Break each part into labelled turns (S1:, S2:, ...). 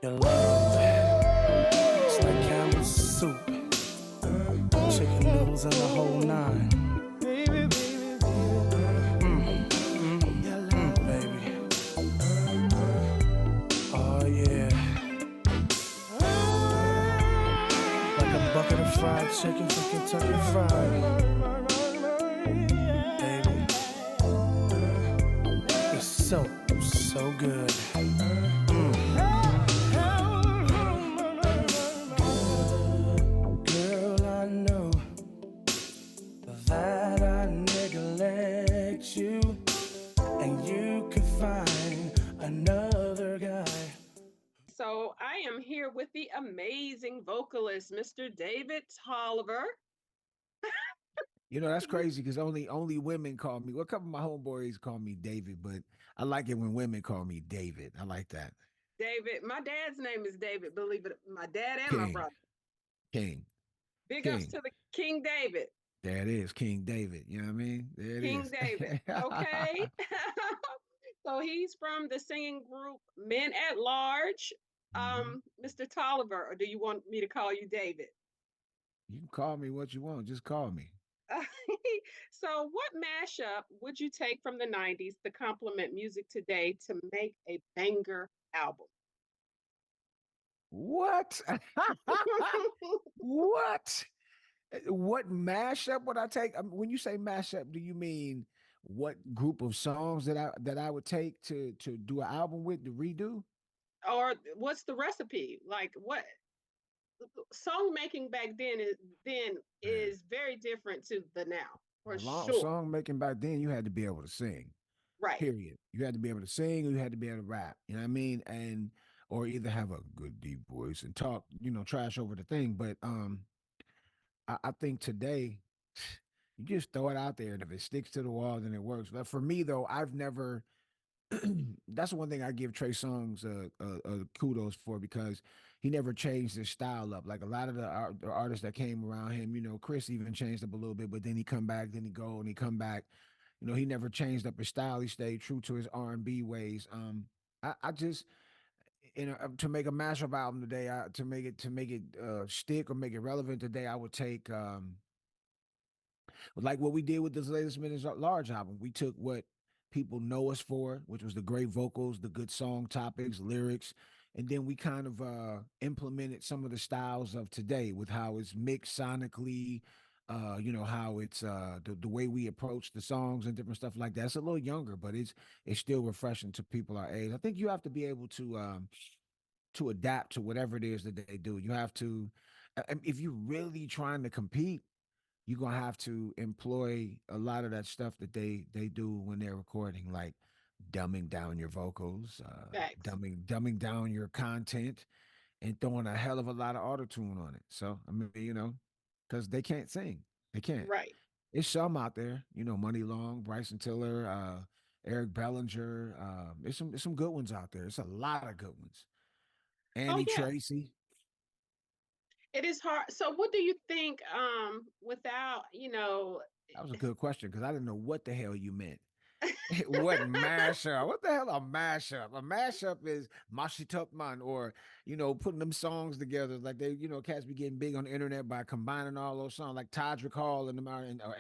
S1: Your love, it's like Campbell's soup, chicken noodles and the whole nine. Baby. Oh yeah. Like a bucket of fried chicken from Kentucky Fried. Baby. It's so good. Girl, I know that I neglect you, and you could find another guy.
S2: So I am here with the amazing vocalist, Mr. David Tolliver.
S3: You know, that's crazy because only women call me. Well, a couple of my homeboys call me David, but I like it when women call me David. I like that.
S2: David, my dad's name is David, believe it, my dad and my
S3: King,
S2: brother.
S3: King,
S2: Big ups
S3: King.
S2: to the King David.
S3: There it is, King David. You know what I mean? There it
S2: King
S3: is.
S2: David. Okay. So he's from the singing group Men at Large.
S3: Mhm.
S2: Mr. Tolliver, or do you want me to call you David?
S3: You can call me what you want. Just call me.
S2: So, what mashup would you take from the 90s to complement music today to make a banger album?
S3: What? What? What mashup would I take? When you say mashup, do you mean what group of songs that I would take to do an album with to redo?
S2: Or what's the recipe? Like what song making back then
S3: Man,
S2: is very different to the now, for
S3: a long
S2: sure.
S3: song making back then, you had to be able to sing.
S2: Right.
S3: Period. You had to be able to sing, or you had to be able to rap. You know what I mean? And or either have a good deep voice and talk, trash over the thing. But I think today you just throw it out there, and if it sticks to the wall, then it works. But for me though, I've never. That's one thing I give Trey Songz kudos for because he never changed his style up. Like a lot of the artists that came around him, Chris even changed up a little bit, but then he come back, then he go and he come back. He never changed up his style. He stayed true to his R&B ways. I just to make a mashup album today, to make it stick or make it relevant today, I would take like what we did with this latest Minutes Large album. We took what people know us for, which was the great vocals, the good song topics, lyrics, and then we kind of implemented some of the styles of today with how it's mixed sonically, how it's the way we approach the songs and different stuff like that. It's a little younger, but it's still refreshing to people our age. I think you have to be able to adapt to whatever it is that they do. You have to, if you're really trying to compete, you're gonna have to employ a lot of that stuff that they do when they're recording, like dumbing down your vocals,
S2: Facts.
S3: dumbing down your content, and throwing a hell of a lot of auto tune on it. So I mean, because they can't sing, they can't.
S2: Right.
S3: It's some out there, Money Long, Bryson Tiller, Eric Bellinger. It's some good ones out there. It's a lot of good ones.
S2: Oh
S3: Annie
S2: yeah.
S3: Tracy.
S2: It is hard. So what do you think without,
S3: That was a good question because I didn't know what the hell you meant. What mashup? What the hell a mashup? A mashup is mashitopman or putting them songs together like cats be getting big on the internet by combining all those songs like Todrick Hall and them or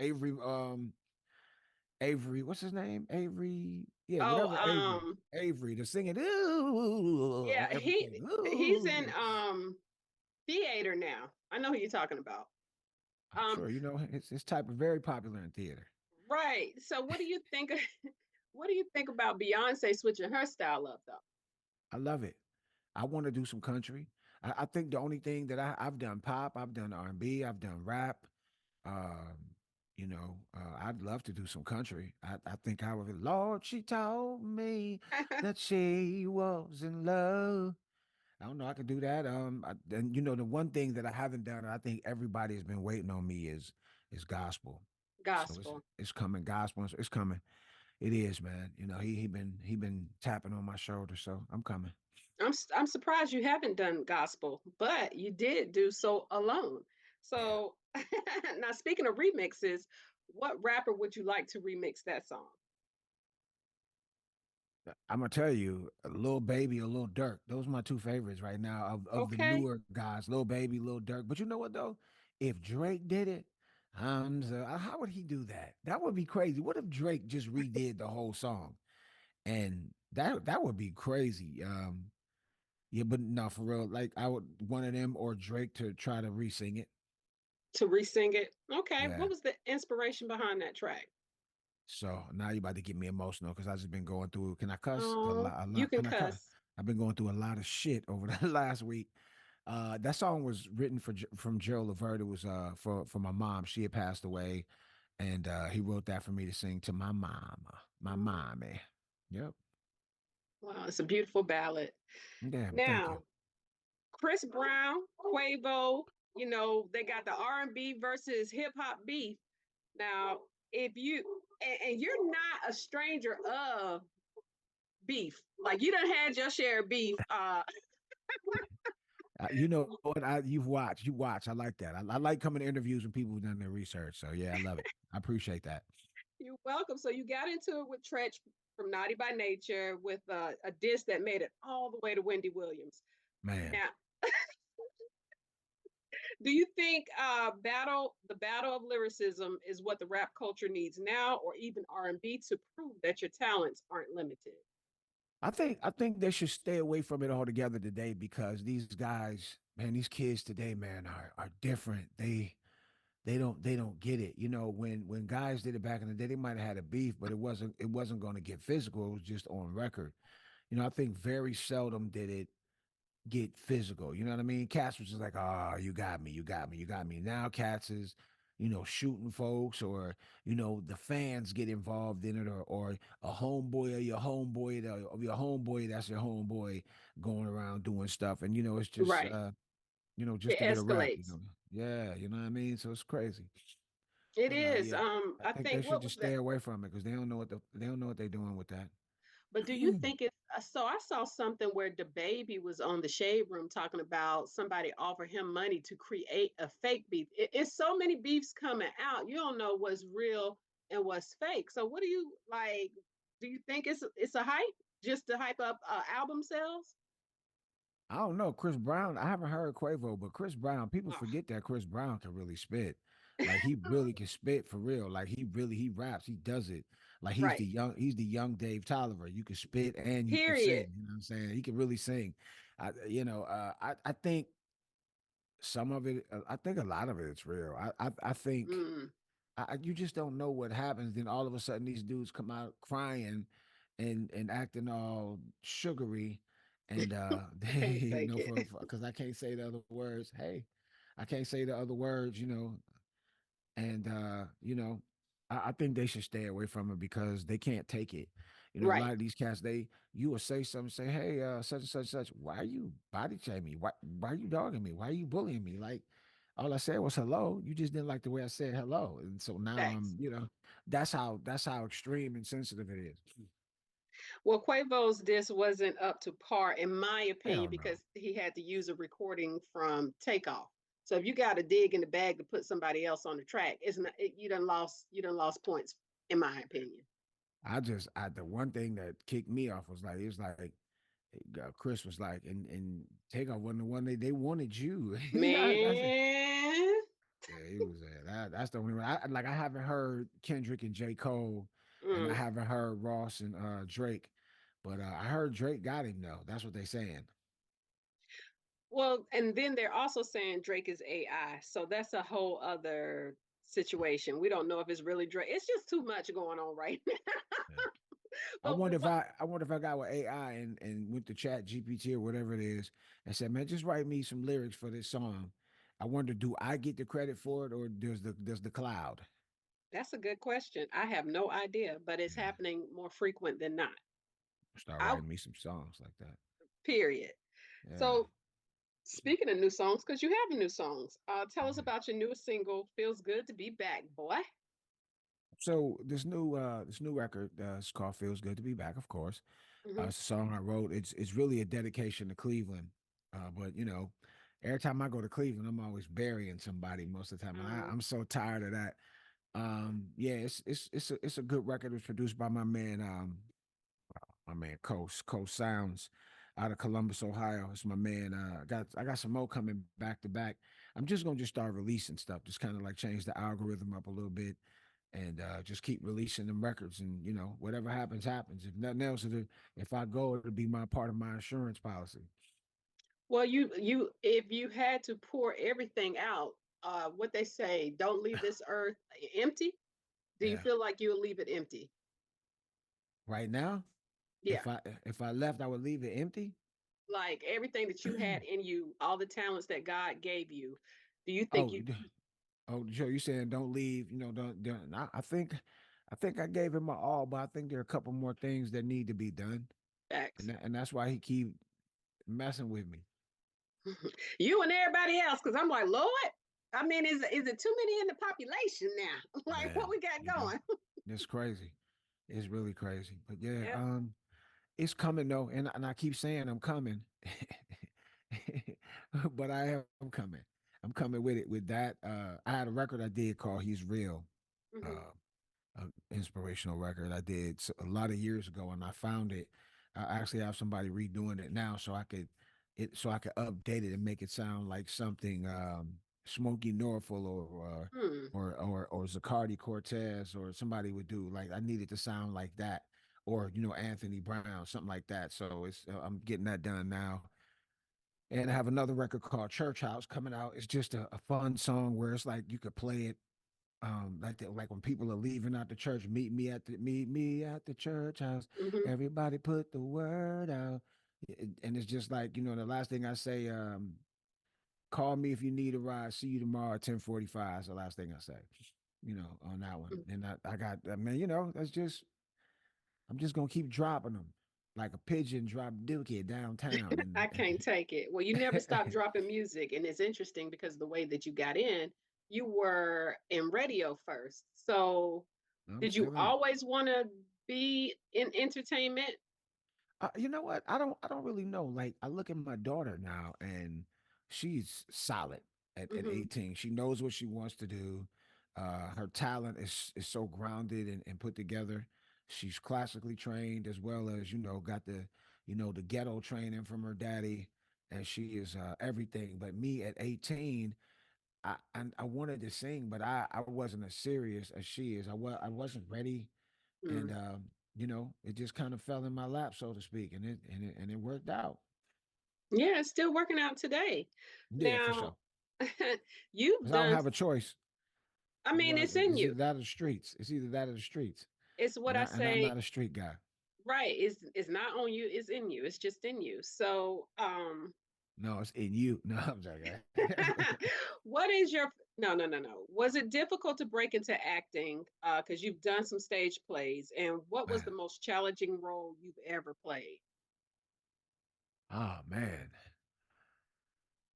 S3: Avery, what's his name? Avery, yeah,
S2: oh,
S3: whatever Avery, the singing ooh
S2: yeah,
S3: on everything.
S2: he's in
S3: Ooh.
S2: theater now. I know who you're talking about.
S3: I'm
S2: Um
S3: sure it's type of very popular in theater.
S2: right. So what do you think what do you think about Beyonce switching her style up though?
S3: I love it. I want to do some country. I think the only thing that I've done pop, I've done R&B, I've done rap. Um, I'd love to do some country. I think I would. Lord, she told me that she was in love. I don't know. I could do that. And the one thing that I haven't done, and I think everybody has been waiting on me is gospel. So it's
S2: Gospel.
S3: it's coming. Gospel. It's coming. It is, man. He been tapping on my shoulder, so I'm coming.
S2: I'm surprised you haven't done gospel, but you did do so alone.
S3: Yeah.
S2: So now speaking of remixes, what rapper would you like to remix that song?
S3: I'm gonna tell you, a Lil Baby or Lil Durk. Those are my two favorites right now of the
S2: Okay.
S3: newer guys. Lil Baby, Lil Durk. But you know what though? If Drake did it, how would he do that? That would be crazy. What if Drake just redid the whole song? And that would be crazy. Yeah, but no, for real. Like I would one of them or Drake to try to re-sing it.
S2: To re-sing it. Okay.
S3: Yeah.
S2: What was the inspiration behind that track?
S3: So now you about to get me emotional because I just been going through. Can I cuss a
S2: Oh,
S3: lot? A
S2: you
S3: lot.
S2: can
S3: Can I cuss?
S2: cuss.
S3: I've been going through a lot of shit over the last week. That song was written from Gerald Levert. It was for my mom. She had passed away, and he wrote that for me to sing to my mama, my
S2: Oh,
S3: mommy. Yep.
S2: wow, it's a beautiful ballad.
S3: Yeah. Thank you.
S2: Now, Chris Brown, Quavo, they got the R&B versus hip hop beef. Now, if you and you're not a stranger of beef, like you done had your share of beef.
S3: You know what? You've watched. You watch. I like that. I like coming to interviews when people have done their research. So yeah, I love it. I appreciate that.
S2: You're welcome. So you got into it with Tretch from Naughty by Nature with a diss that made it all the way to Wendy Williams.
S3: Man,
S2: Now, do you think the battle of lyricism is what the rap culture needs now, or even R&B to prove that your talents aren't limited?
S3: I think they should stay away from it altogether today because these guys, man, these kids today, man, are different. They don't get it. You know, when guys did it back in the day, they might have had a beef, but it wasn't going to get physical. It was just on record. You know, I think very seldom did it get physical. You know what I mean? Cats was just like, "Oh, you got me, you got me, you got me." Now Cats is, shooting folks, or the fans get involved in it, or a homeboy or your homeboy, or your homeboy that's your homeboy going around doing stuff, and it's just
S2: Right.
S3: just
S2: It
S3: to get a rep.
S2: escalates.
S3: Yeah, you know what I mean. So it's crazy,
S2: It
S3: but
S2: is.
S3: yeah, I
S2: I
S3: think they
S2: think
S3: should
S2: what was
S3: just
S2: that?
S3: stay away from it because they don't know what they're doing with that.
S2: But do you think it's so? I saw something where the baby was on the shade room talking about somebody offered him money to create a fake beef. It's so many beefs coming out. You don't know what's real and what's fake. So what do you like? Do you think it's a hype just to hype up album sales?
S3: I don't know. Chris Brown, I haven't heard Quavo, but Chris Brown, people
S2: Oh,
S3: forget that Chris Brown can really spit. Like he really can spit for real. Like he raps, he does it. Like
S2: right.
S3: he's the young Dave Tolliver. You can spit and you can
S2: Period.
S3: sing. You know what I'm saying? He can really sing. I think some of it, I think a lot of it is real. I think
S2: Mm,
S3: you just don't know what happens. Then all of a sudden, these dudes come out crying and acting all sugary, and
S2: I
S3: they,
S2: can't take it.
S3: for because I can't say the other words. Hey, I can't say the other words. And I think they should stay away from it because they can't take it. A
S2: Right.
S3: lot of these cats, you will say something, say, "Hey, such and such such, why are you body shaming me? Why are you dogging me? Why are you bullying me?" Like, all I said was hello. You just didn't like the way I said hello, and so now
S2: Thanks.
S3: that's how extreme and sensitive it is.
S2: Well, Quavo's disc wasn't up to par, in my opinion,
S3: Hell no.
S2: because he had to use a recording from Takeoff. So if you got to dig in the bag to put somebody else on the track, it's not you done lost points, in my opinion.
S3: The one thing that kicked me off was like, it was like, Chris was like, and Takeoff wasn't the one they wanted you. Yeah, that's it.
S2: Man,
S3: Yeah, he was that's the only one. I haven't heard Kendrick and J. Cole, and I
S2: mm.
S3: haven't heard Ross and Drake, but I heard Drake got him though. That's what they saying.
S2: Well, and then they're also saying Drake is AI, so that's a whole other situation. We don't know if it's really Drake. It's just too much going on right now.
S3: Yeah. I
S2: But
S3: wonder if
S2: what
S3: I got with AI and went to Chat GPT or whatever it is and said, man, just write me some lyrics for this song. I wonder, do I get the credit for it or does the cloud?
S2: That's a good question. I have no idea, but it's
S3: Yeah,
S2: happening more frequent than not.
S3: start
S2: I
S3: writing me some songs like that.
S2: period.
S3: Yeah.
S2: So speaking of new songs, because you have new songs, tell us
S3: Mhm.
S2: about your newest single. Feels good to be back, boy.
S3: So this new record is called "Feels Good to Be Back." Of course,
S2: Hmm.
S3: it's a song I wrote. It's really a dedication to Cleveland. But every time I go to Cleveland, I'm always burying somebody most of the time, and
S2: Um,
S3: I'm so tired of that. Yeah, it's a good record. It was produced by my man my man Coast Sounds out of Columbus, Ohio. It's my man. I got some more coming back to back. I'm just gonna just start releasing stuff, just kind of like change the algorithm up a little bit, and just keep releasing them records. And whatever happens, happens. If nothing else, if I go, it'll be my part of my insurance policy.
S2: Well, you if you had to pour everything out, what they say, don't leave this earth empty. Do you
S3: Yeah.
S2: feel like you'll leave it empty?
S3: Right now,
S2: Yeah.
S3: if I left, I would leave it empty.
S2: Like everything that you had in you, all the talents that God gave you, do you think
S3: Oh,
S2: you
S3: oh, Joe, you saying don't leave? Don't. I think I gave him my all, but I think there are a couple more things that need to be done,
S2: facts?
S3: and that's why he keep messing with me,
S2: You and everybody else, because I'm like, Lord, I mean, is it too many in the population now? Like what
S3: man.
S2: we got going?
S3: It's crazy. It's really crazy. But yeah,
S2: Yep.
S3: it's coming though, and I keep saying I'm coming, but I am coming. I'm coming with it. With that, I had a record I did called "He's Real."
S2: Hmm.
S3: Uh, inspirational record I did a lot of years ago, and I found it. I actually have somebody redoing it now, so I could update it and make it sound like something Smokey Norfolk
S2: Hmm.
S3: or Zacardi Cortez or somebody would do. Like I needed to sound like that, or Anthony Brown, something like that. So it's I'm getting that done now. And I have another record called Church House coming out. It's just a fun song where it's like you could play it like when people are leaving out the church, meet me at the church house.
S2: Hmm.
S3: Everybody put the word out. And it's just like, the last thing I say, call me if you need a ride. See you tomorrow at 10:45 is the last thing I say, on that one. And I got, I mean, that's just, I'm just going to keep dropping them like a pigeon drop dookie downtown.
S2: I can't take it. Well, you never stop dropping music, and it's interesting because the way that you got in, you were in radio first. So,
S3: I'm
S2: did you
S3: still in it.
S2: always want to be in entertainment?
S3: You know what? I don't really know. Like I look at my daughter now, and she's solid at
S2: Hmm.
S3: 18. She knows what she wants to do. Her talent is so grounded and put together. She's classically trained as well as got the ghetto training from her daddy, and she is everything. But me at 18, I wanted to sing, but I wasn't as serious as she is. I wasn't ready, and it just kind of fell in my lap, so to speak, and it worked out.
S2: Yeah, it's still working out today.
S3: Yeah, for
S2: Now,
S3: sure.
S2: you've
S3: Because I don't
S2: done,
S3: have a choice.
S2: I mean, it's in
S3: It's
S2: you.
S3: either that or the streets. It's either that or the streets,
S2: It's what I
S3: and I'm
S2: say,
S3: not a street guy.
S2: right. It's not on you, it's in you. It's just in you. So,
S3: No, it's in you. No, I'm joking.
S2: what is your no, no, no, no. Was it difficult to break into acting? Because you've done some stage plays, and what was
S3: Man,
S2: the most challenging role you've ever played?
S3: oh man.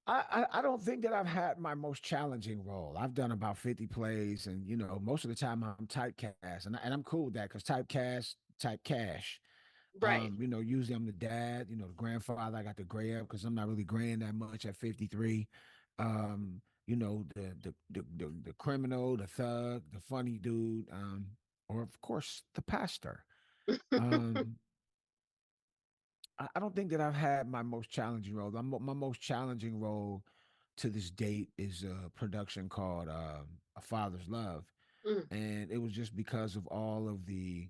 S3: I don't think that I've had my most challenging role. I've done about 50 plays, and most of the time I'm typecast, and I'm cool with that because type cash.
S2: Right.
S3: Usually I'm the dad, the grandfather. I got the gray up because I'm not really graying that much at 53. The criminal, the thug, the funny dude, or of course the pastor. Um, I don't think that I've had my most challenging role. My most challenging role to this date is a production called A Father's Love,
S2: Mm,
S3: and it was just because of all of the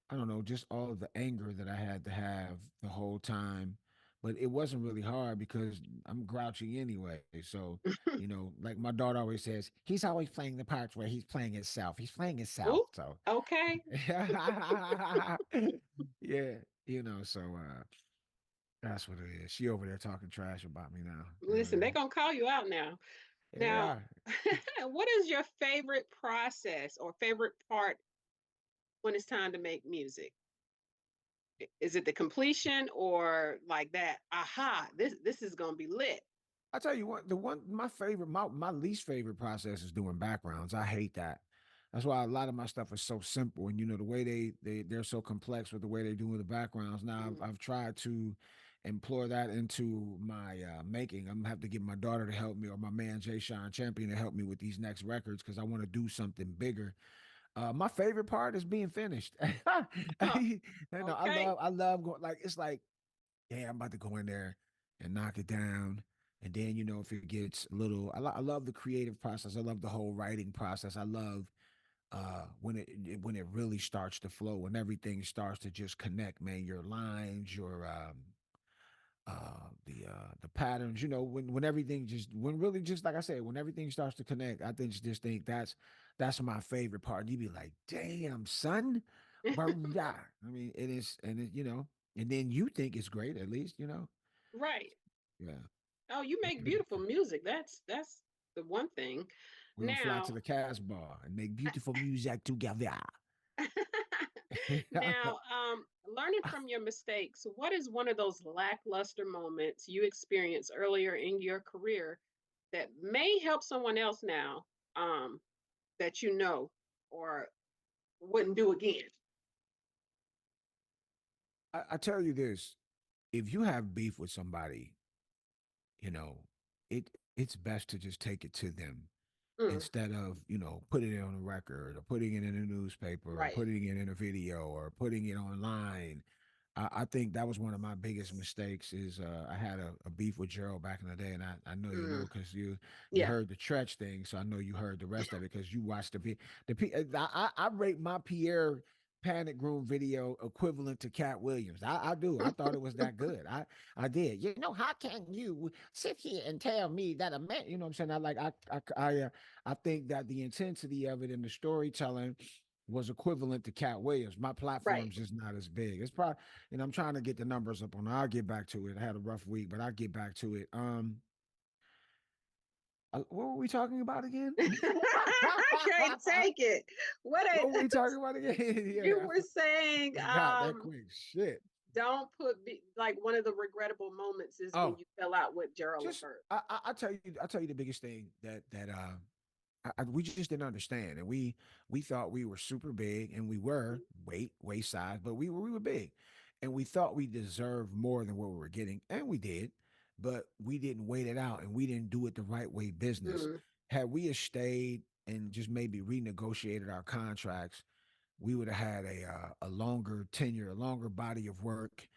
S3: I don't know, just all of the anger that I had to have the whole time. But it wasn't really hard because I'm grouchy anyway. So, like my daughter always says, he's always playing the parts where he's playing himself. He's playing himself.
S2: Ooh,
S3: So,
S2: okay.
S3: yeah, so that's what it is. She over there talking trash about me now.
S2: Listen, they're gonna call you out now.
S3: Yeah, they
S2: Now,
S3: are.
S2: what is your favorite process or favorite part when it's time to make music? Is it the completion or like that? Aha, this is gonna be lit.
S3: I tell you what, my least favorite process is doing backgrounds. I hate that. That's why a lot of my stuff is so simple, and the way they're so complex with the way they do the backgrounds. Now
S2: Mm.
S3: I've tried to employ that into my making. I'm gonna have to get my daughter to help me, or my man Jay Sean Champion to help me with these next records because I want to do something bigger. My favorite part is being finished.
S2: Huh.
S3: You know,
S2: Okay.
S3: I love going like it's like, yeah, I'm about to go in there and knock it down. And then, if it gets a little, I love the creative process. I love the whole writing process. I love when it really starts to flow, when everything starts to just connect, man. Your lines, your the patterns, when everything just when really just like I said, when everything starts to connect, I just think that's my favorite part. You be like, damn, son. But yeah, I mean it is, and and then you think it's great, at least,
S2: Right.
S3: yeah.
S2: Oh, you make
S3: It-
S2: beautiful music. That's the one thing.
S3: We're gonna fly to
S2: Now,
S3: the Casbah and make beautiful music together.
S2: now, learning from your mistakes, what is one of those lackluster moments you experienced earlier in your career that may help someone else now, um, that you know or wouldn't do again?
S3: I tell you this, if you have beef with somebody, you know, it's best to just take it to them
S2: Mm,
S3: instead of, putting it on a record or putting it in a newspaper or
S2: right.
S3: putting it in a video or putting it online. I think that was one of my biggest mistakes is I had a beef with Gerald back in the day, and I know you
S2: Mm,
S3: know because you
S2: yeah.
S3: heard the Tretch thing, so I know you heard the rest of it because you watched I rate my Pierre Panic Room video equivalent to Cat Williams. I do. I thought it was that good. I did. How can you sit here and tell me that a man? You know what I'm saying? I think that the intensity of it and the storytelling was equivalent to Cat Williams. My
S2: Right.
S3: platform's just not as big. It's probably, I'm trying to get the numbers up on it. I'll get back to it. I had a rough week, but I'll get back to it. What were we talking about again?
S2: I can't take it. What
S3: What
S2: a
S3: were we talking about again?
S2: you
S3: Yeah,
S2: were saying,
S3: forgot that quick. Shit.
S2: don't like one of the regrettable moments is when
S3: Oh,
S2: you fell out with Gerald
S3: just
S2: Levert.
S3: I tell you the biggest thing that we just didn't understand, and we thought we were super big, and we were waist size, but we were big, and we thought we deserved more than what we were getting, and we did, but we didn't wait it out, and we didn't do it the right way. Business
S2: Mm,
S3: had we have stayed and just maybe renegotiated our contracts, we would have had a longer tenure, a longer body of work.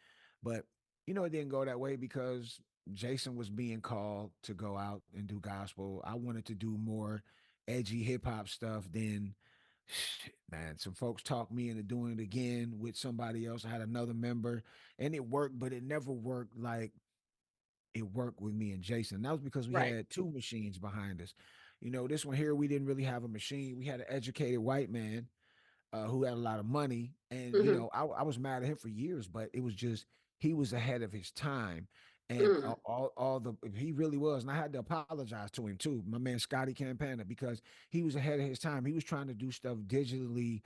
S3: But it didn't go that way because Jason was being called to go out and do gospel. I wanted to do more edgy hip hop stuff. Then, man, some folks talked me into doing it again with somebody else. I had another member, and it worked, but it never worked like it worked with me and Jason. That was because we
S2: right.
S3: had two machines behind us. This one here, we didn't really have a machine. We had an educated white man who had a lot of money, and
S2: Hmm.
S3: I was mad at him for years, but it was just he was ahead of his time, and
S2: Mm,
S3: all the he really was, and I had to apologize to him too, my man Scotty Campana, because he was ahead of his time. He was trying to do stuff digitally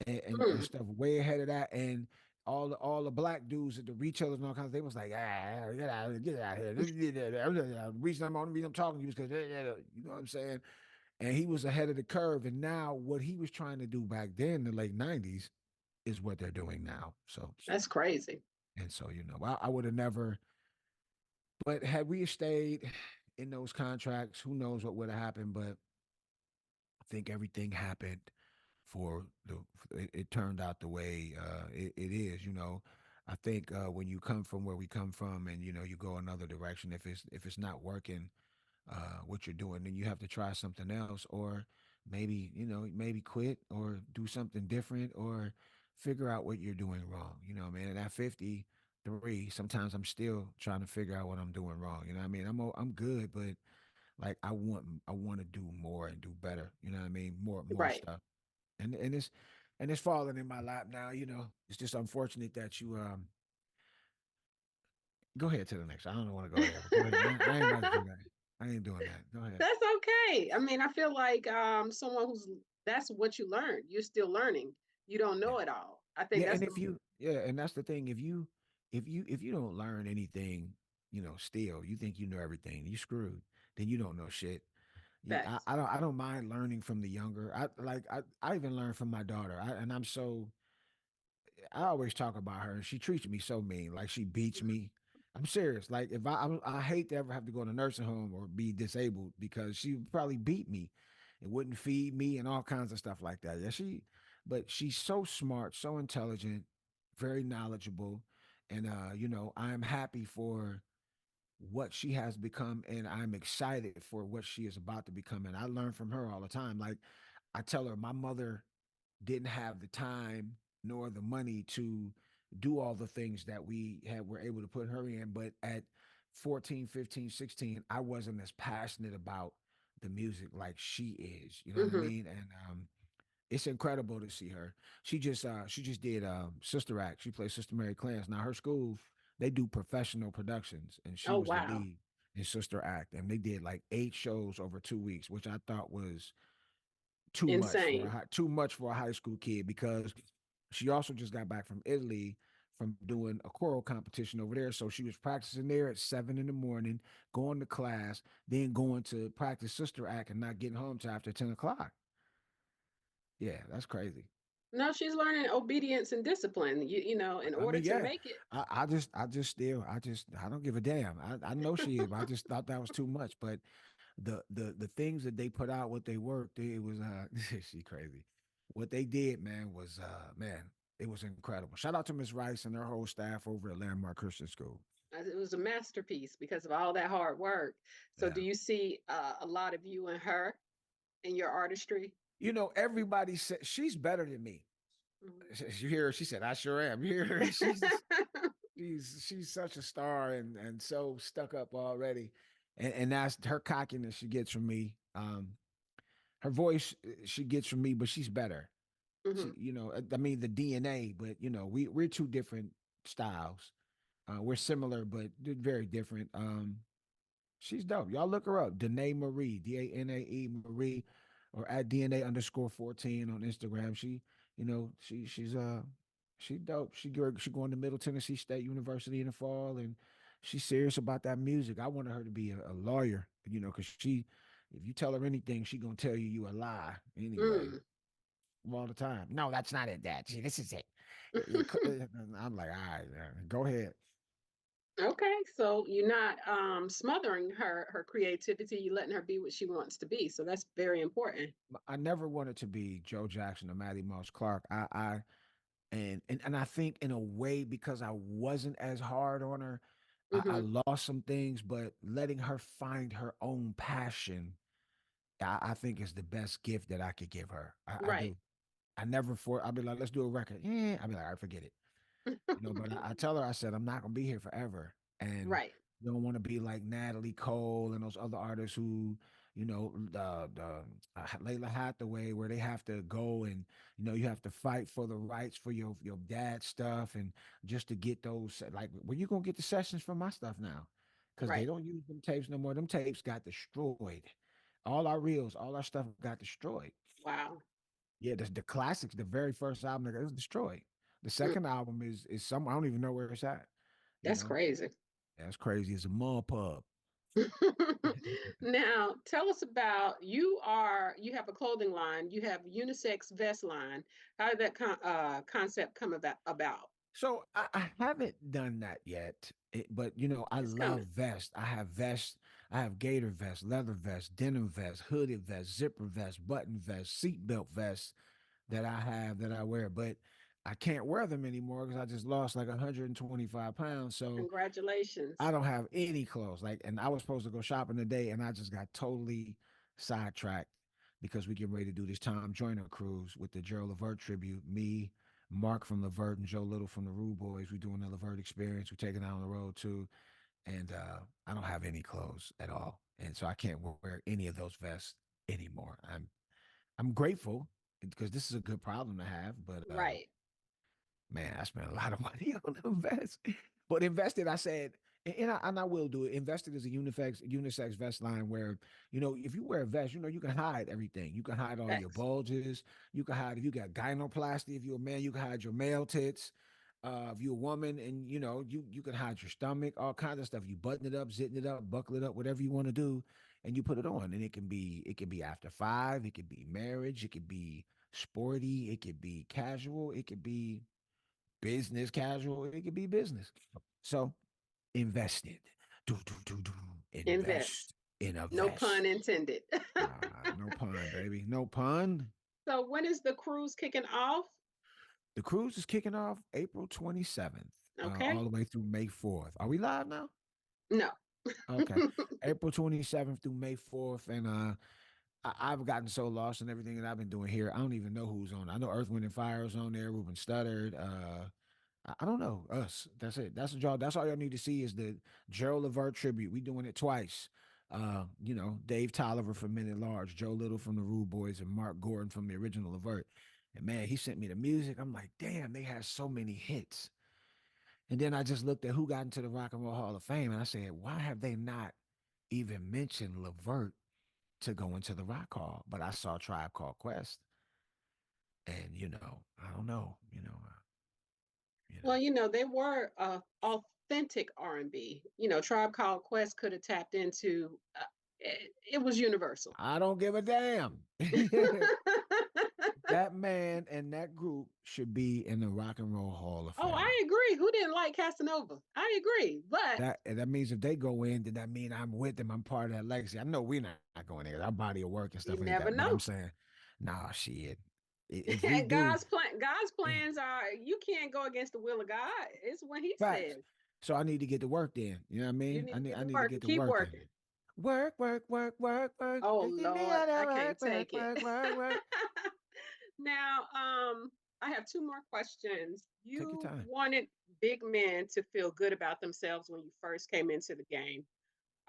S3: and
S2: mm.
S3: stuff way ahead of that, and all the black dudes at the retailers and all kinds, they was like, get out here. The reason I'm talking to you is because you know what I'm saying. And he was ahead of the curve. And now what he was trying to do back then in the late '90s is what they're doing now. So
S2: That's crazy.
S3: and so I would have never. But had we stayed in those contracts, who knows what would have happened? But I think everything happened for it turned out the way it is. I think when you come from where we come from, and you go another direction, if it's not working, what you're doing, then you have to try something else, or maybe quit or do something different, or figure out what you're doing wrong. Man, and at 53, sometimes I'm still trying to figure out what I'm doing wrong. I mean, I'm good, but like I want to do more and do better. You know what I mean? More
S2: Right.
S3: stuff, and it's falling in my lap now. It's just unfortunate that you go ahead to the next. I don't want to go there, but go ahead. I ain't about to do that. I ain't doing that. Go ahead.
S2: That's okay. I mean, I feel like someone who's that's what you learn. You're still learning. You don't
S3: Yeah.
S2: know it all. I think
S3: Yeah,
S2: that's
S3: and
S2: the
S3: and that's the thing. If you don't learn anything, still you think you know everything, you screwed. Then you don't know shit.
S2: facts.
S3: I don't mind learning from the younger. I even learn from my daughter. I always talk about her, and she treats me so mean. Like she beats me. I'm serious. Like if I hate to ever have to go to a nursing home or be disabled because she would probably beat me. It wouldn't feed me and all kinds of stuff like that. Yeah, but she's so smart, so intelligent, very knowledgeable, and I am happy for what she has become, and I'm excited for what she is about to become. And I learn from her all the time. Like I tell her, my mother didn't have the time nor the money to do all the things that we had were able to put her in. But at 14, 15, 16, I wasn't as passionate about the music like she is. You know what I
S2: Hmm.
S3: mean? And it's incredible to see her. She just did Sister Act. She plays Sister Mary Clarence. Now her school, they do professional productions, and she
S2: Oh,
S3: was the
S2: wow.
S3: lead in Sister Act. And they did like 8 shows over 2 weeks, which I thought was
S2: Insane.
S3: too much for a high school kid, because she also just got back from Italy from doing a choral competition over there. So she was practicing there at 7 in the morning, going to class, then going to practice Sister Act and not getting home till after 10 o'clock. Yeah, that's crazy.
S2: No, she's learning obedience and discipline. In
S3: I
S2: order
S3: mean,
S2: to
S3: yeah,
S2: make it.
S3: I don't give a damn. I know she is, but I just thought that was too much. But the things that they put out, what they worked, it was she crazy. What they did, man, was man, it was incredible. Shout out to Miss Rice and her whole staff over at Landmark Christian School.
S2: It was a masterpiece because of all that hard work. So, do
S3: Yeah.
S2: you see a lot of you and her in your artistry?
S3: Everybody said she's better than me.
S2: Mhm.
S3: You hear her? She said, "I sure am." You hear her? She's such a star, and so stuck up already, and that's her cockiness she gets from me. Her voice she gets from me, but she's better.
S2: Hmm.
S3: I mean the DNA, but we're two different styles. We're similar, but they're very different. She's dope. Y'all look her up. Danae Marie, Danae Marie, or at DNA_14 on Instagram. She's dope. She going to Middle Tennessee State University in the fall, and she's serious about that music. I wanted her to be a lawyer, because if you tell her anything, she gonna tell you a lie anyway,
S2: Mm.
S3: all the time. No, that's not it, Dad. See, this is it. I'm like, all right, go ahead.
S2: Okay, so you're not smothering her creativity. You're letting her be what she wants to be. So that's very important.
S3: I never wanted to be Joe Jackson or Matty Mouse Clark. And I think in a way, because I wasn't as hard on her, I
S2: Hmm.
S3: lost some things, but letting her find her own passion, I think is the best gift that I could give her. I
S2: Right.
S3: do. I'll be like, let's do a record. Yeah. I'll be like, I forget it. But I tell her, I said, I'm not gonna be here forever. And
S2: Right.
S3: you don't want to be like Natalie Cole and those other artists who, Layla Hathaway, where they have to go and, you have to fight for the rights for your dad's stuff, and just to get those, like, where you gonna get the sessions from my stuff now? Because they
S2: Right.
S3: don't use them tapes no more. Them tapes got destroyed. All our reels, all our stuff got destroyed.
S2: Wow.
S3: Yeah, the classics, the very first album that was destroyed. The
S2: Mm.
S3: second album is some, I don't even know where it's at. You
S2: That's
S3: know,
S2: crazy.
S3: that's crazy. It's a mall pub.
S2: Now, tell us about you have a clothing line, you have unisex vest line. How did that concept come about?
S3: So I haven't done that yet, but I
S2: It's
S3: love
S2: coming.
S3: vests. I have vests. I have gator vests, leather vests, denim vests, hooded vests, zipper vests, button vests, seatbelt vests that I have that I wear, but I can't wear them anymore because I just lost like 125 pounds. So I
S2: Congratulations.
S3: don't have any clothes. Like, and I was supposed to go shopping today, and I just got totally sidetracked because we get ready to do this Tom Joyner cruise with the Gerald Levert tribute. Me, Mark from Levert, and Joe Little from the Rude Boys. We're doing the Levert experience. We're taking it on the road too, and I don't have any clothes at all, and so I can't wear any of those vests anymore. I'm grateful because this is a good problem to have, but
S2: Right.
S3: man, I spent a lot of money on invest. But invested, I said, and I will do it. Invested is a unisex vest line where, if you wear a vest, you can hide everything. You can hide all your
S2: Facts.
S3: bulges. You can hide if you got gynoplasty. If you're a man, you can hide your male tits. If you're a woman, and you can hide your stomach, all kinds of stuff. You button it up, zitting it up, buckle it up, whatever you want to do, and you put it on. And it can be after 5. It could be marriage. It could be sporty. It could be casual. It could be business casual. It could be business. So invested. Do.
S2: Invest.
S3: Invest in a
S2: No pun
S3: vest.
S2: intended.
S3: No pun, baby. No pun.
S2: So when is the cruise kicking off?
S3: The cruise is kicking off April 27th,
S2: Okay.
S3: all the way through May 4th. Are we live now?
S2: No.
S3: Okay. April 27th through May 4th. And I've gotten so lost in everything that I've been doing here. I don't even know who's on. I know Earth, Wind, and Fire is on there. Ruben Studdard. I don't know. Us. That's it. That's the y'all. That's all y'all need to see is the Gerald Levert tribute. We doing it twice. Dave Tolliver from Men at Large, Joe Little from the Rude Boys, and Mark Gordon from the original Levert. And man, he sent me the music. I'm like, damn, they had so many hits. And then I just looked at who got into the Rock and Roll Hall of Fame, and I said, why have they not even mentioned Levert to go into the Rock Hall? But I saw Tribe Called Quest, and I don't know, you
S2: Well,
S3: know.
S2: they were authentic R&B. Tribe Called Quest could have tapped into. It was universal.
S3: I don't give a damn. That man and that group should be in the Rock and Roll Hall of
S2: Oh,
S3: Fame.
S2: I agree. Who didn't like Casanova? I agree, but
S3: That means if they go in, then that mean I'm with them. I'm part of that legacy. I know we're not going there. Our body of work and stuff
S2: you
S3: ain't that.
S2: never
S3: But I'm
S2: know.
S3: saying, nah, shit. If we do,
S2: God's plans are you can't go against the will of God. It's what He
S3: facts.
S2: says.
S3: So I need to get to work then. You know what I
S2: You
S3: mean?
S2: need
S3: I
S2: to
S3: need
S2: get
S3: I
S2: to
S3: need to
S2: work
S3: get
S2: and
S3: to
S2: keep
S3: working.
S2: working.
S3: Work, work, work, work, work.
S2: Oh
S3: Give me
S2: Lord,
S3: all that
S2: I can't
S3: work, work,
S2: take it.
S3: work, work, work.
S2: Now, I have two more questions.
S3: Take your
S2: You
S3: time.
S2: wanted big men to feel good about themselves when you first came into the game.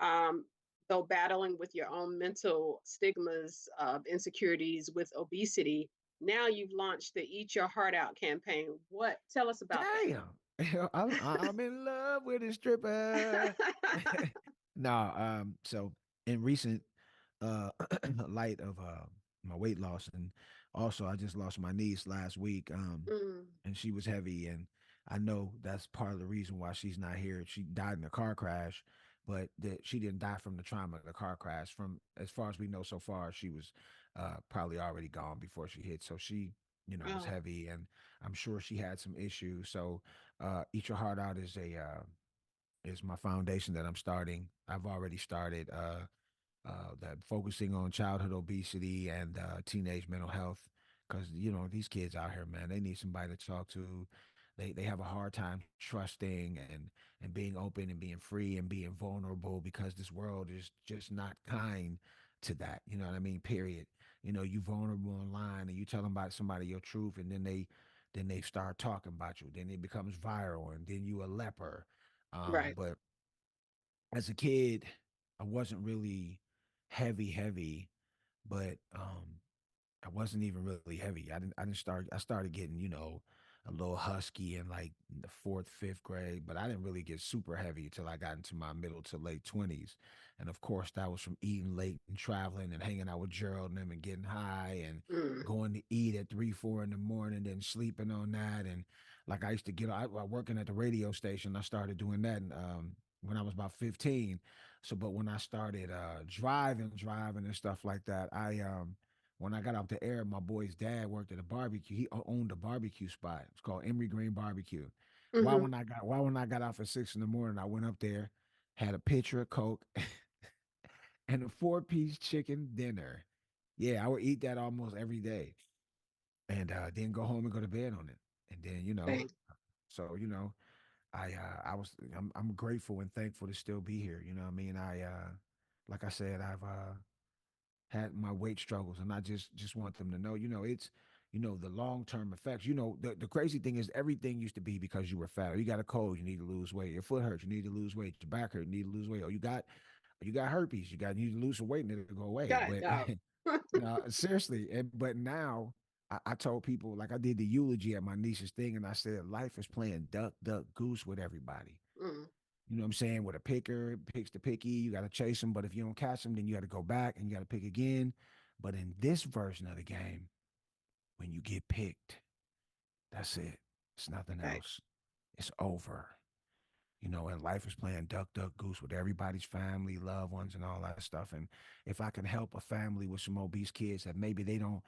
S2: Um, though battling with your own mental stigmas of insecurities with obesity, now you've launched the Eat Your Heart Out campaign. What? Tell us about
S3: Damn. I'm in love with a stripper.
S2: that.
S3: Nah, so in recent uh light of my weight loss, and also I just lost my niece last week,
S2: Mm,
S3: and she was heavy, and I know that's part of the reason why she's not here. She died in a car crash, but she didn't die from the trauma of the car crash. From as far as we know so far, she was probably already gone before she hit. So she, was
S2: oh,
S3: heavy, and I'm sure she had some issues. So Eat Your Heart Out is my foundation that I'm starting. I've already started that focusing on childhood obesity and teenage mental health, because these kids out here, man, they need somebody to talk to. They have a hard time trusting and being open and being free and being vulnerable, because this world is just not kind to that. You know what I mean? Period. You vulnerable online and you tell them about somebody your truth, and then they start talking about you. Then it becomes viral, and then you a leper.
S2: right.
S3: But as a kid, I wasn't really heavy, but I wasn't even really heavy. I started getting, a little husky in like the fourth, fifth grade, but I didn't really get super heavy until I got into my middle to late 20s. And of course that was from eating late and traveling and hanging out with Gerald and them and getting high and
S2: Mm,
S3: going to eat at 3, 4 in the morning, then sleeping on that. And like I used to I working at the radio station. I started doing that when I was about 15. So, but when I started driving and stuff like that, when I got off the air, my boy's dad worked at a barbecue. He owned a barbecue spot. It's called Emery Green Barbecue.
S2: mm-hmm.
S3: Why when I got off at 6 in the morning, I went up there, had a pitcher of Coke and a 4-piece chicken dinner. Yeah, I would eat that almost every day, and then go home and go to bed on it. And then
S2: Right.
S3: so I'm grateful and thankful to still be here. You know what I mean? Like I said, I've had my weight struggles, and I just want them to know, it's the long-term effects. The crazy thing is everything used to be because you were fat, or you got a cold, you need to lose weight, your foot hurts, you need to lose weight, your back hurt, you need to lose weight, or you got herpes, you need to lose some weight and it'll go away.
S2: God,
S3: But
S2: dog.
S3: no, seriously. But now I told people, like I did the eulogy at my niece's thing, and I said life is playing duck duck goose with everybody.
S2: Mm,
S3: You know what I'm saying? With a picker, picks the picky, you got to chase them. But if you don't catch them, then you got to go back and you got to pick again. But in this version of the game, when you get picked, that's it. It's nothing
S2: right.
S3: else. It's over. And life is playing duck, duck, goose with everybody's family, loved ones, and all that stuff. And if I can help a family with some obese kids that maybe they don't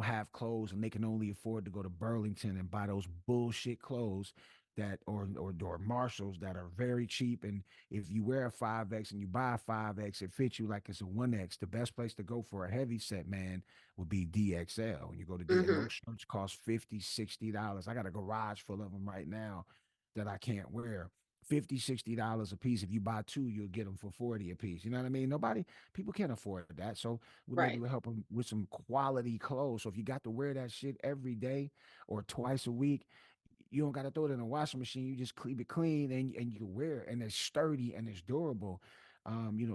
S3: have clothes and they can only afford to go to Burlington and buy those bullshit clothes, that or Marshalls that are very cheap. And if you wear a 5X and you buy a 5X, it fits you like it's a 1X. The best place to go for a heavy set, man, would be DXL. When you go to D, and
S2: Mm-hmm.
S3: those shirts cost $50, $60. I got a garage full of them right now that I can't wear. $50, $60 a piece. If you buy two, you'll get them for 40 a piece. You know what I mean? People can't afford that. So we're able
S2: Right.
S3: to help them with some quality clothes. So if you got to wear that shit every day or twice a week, you don't got to throw it in a washing machine. You just keep it clean and you can wear it, and it's sturdy and it's durable.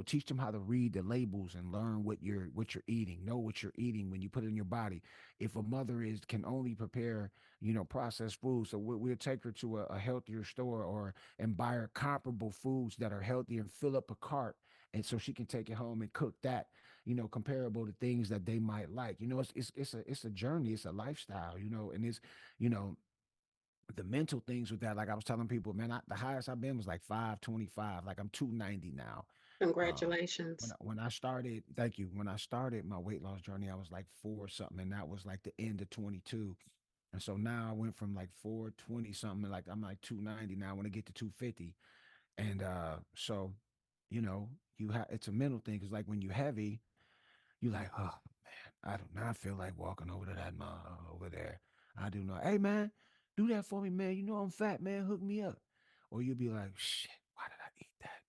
S3: Teach them how to read the labels and learn what you're eating. Know what you're eating when you put it in your body. If a mother is can only prepare, processed food, so we'll take her to a healthier store or and buy her comparable foods that are healthy and fill up a cart, and so she can take it home and cook that. Comparable to things that they might like. It's a journey. It's a lifestyle. And it's you know the mental things with that, like I was telling people, man, the highest I've been was like 525. Like I'm 290 now. Um, when
S2: Congratulations.
S3: I started, thank you. When I started my weight loss journey, I was like four something, and that was like the end of 22. And so now I went from like 420 something, like I'm like 290 now. I want to get to 250, and so you know, it's a mental thing because like when you heavy, you like, oh man, I do not feel like walking over to that mom over there. I do not. Hey man, do that for me, man. You know I'm fat, man. Hook me up. Or you'll be like, shit, why did I eat that?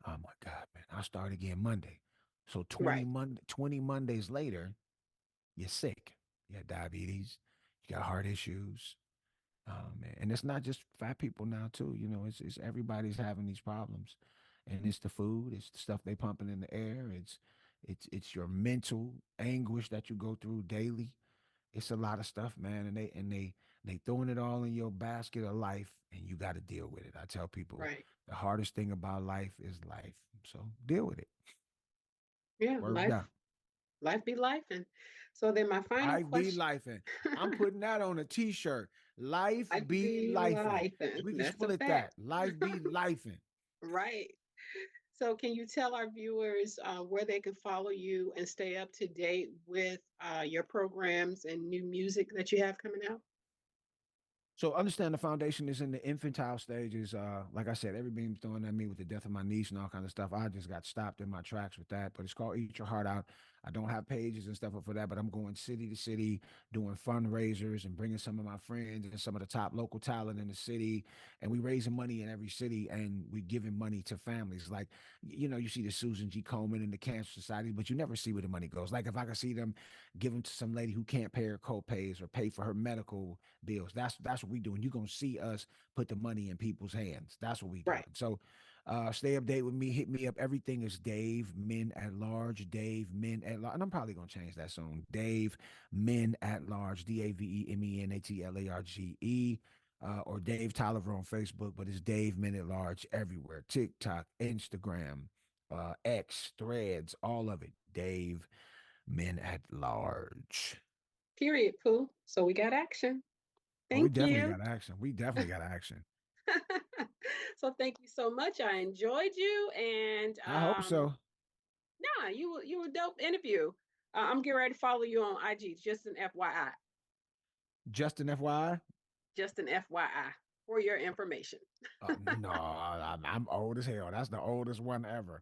S3: Oh my God, man. I'll start again Monday. So
S2: Right.
S3: 20 Mondays later, you're sick. You got diabetes, you got heart issues. Man. And it's not just fat people now too. It's everybody's having these problems. And it's the food, it's the stuff they pumping in the air, it's your mental anguish that you go through daily. It's a lot of stuff, man, and they throwing it all in your basket of life, and you got to deal with it. I tell people
S2: Right.
S3: the hardest thing about life is life, so deal with it.
S2: Yeah.
S3: Word
S2: Life.
S3: down.
S2: Life be life. And so then my final
S3: Life be
S2: question.
S3: life, and I'm putting that on a T-shirt. Life
S2: Life
S3: be
S2: be
S3: life, and
S2: life. And
S3: we can
S2: that's a
S3: split
S2: fact.
S3: that. Life be life, and
S2: Right. So, can you tell our viewers where they can follow you and stay up to date with your programs and new music that you have coming out?
S3: so understand the foundation is in the infantile stages. Like I said, everybody's throwing at me with the death of my niece and all kind of stuff. I just got stopped in my tracks with that. But it's called Eat Your Heart Out. I don't have pages and stuff up for that, but I'm going city to city doing fundraisers and bringing some of my friends and some of the top local talent in the city. And we raising money in every city, and we giving money to families. Like, you see the Susan G. Komen and the Cancer Society, but you never see where the money goes. Like if I could see them give them to some lady who can't pay her co-pays or pay for her medical bills. That's what we doing. You're gonna see us put the money in people's hands. That's what we doing.
S2: Right.
S3: So stay update with me. Hit me up. Everything is Dave Men at Large. Dave Men at Large. And I'm probably gonna change that soon. Dave Men at Large. DaveMenatlarge. Or Dave Tolliver on Facebook, but it's Dave Men at Large everywhere. TikTok, Instagram, X, Threads, all of it. Dave Men at Large.
S2: Period, Pooh. So we got action.
S3: Oh, we
S2: Thank
S3: definitely
S2: you.
S3: got action. We definitely got action.
S2: So thank you so much. I enjoyed you, and
S3: I hope so.
S2: nah, you were a dope interview. I'm getting ready to follow you on IG. Just an FYI.
S3: Just an FYI.
S2: Just an FYI for your information.
S3: No, I'm old as hell. That's the oldest one ever.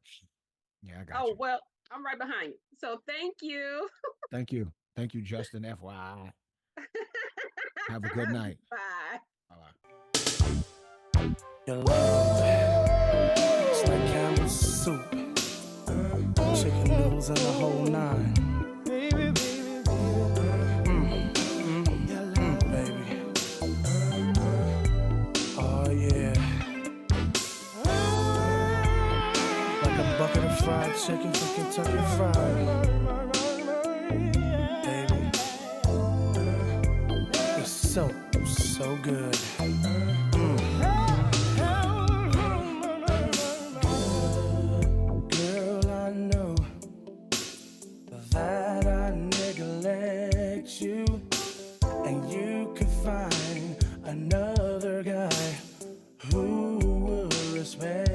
S3: Yeah, I got
S2: Oh
S3: you.
S2: well, I'm right behind you. So thank you.
S3: Thank you. Thank you, Justin. FYI. Have a good night.
S2: Bye.
S3: Bye.
S1: Your love, it's like Campbell's soup, chicken noodles and the whole nine. Baby, baby, baby. Oh yeah. Like a bucket of fried chicken from Kentucky Fried. Baby, it's so good. Girl, I know that I neglect you, and you could find another guy who will respect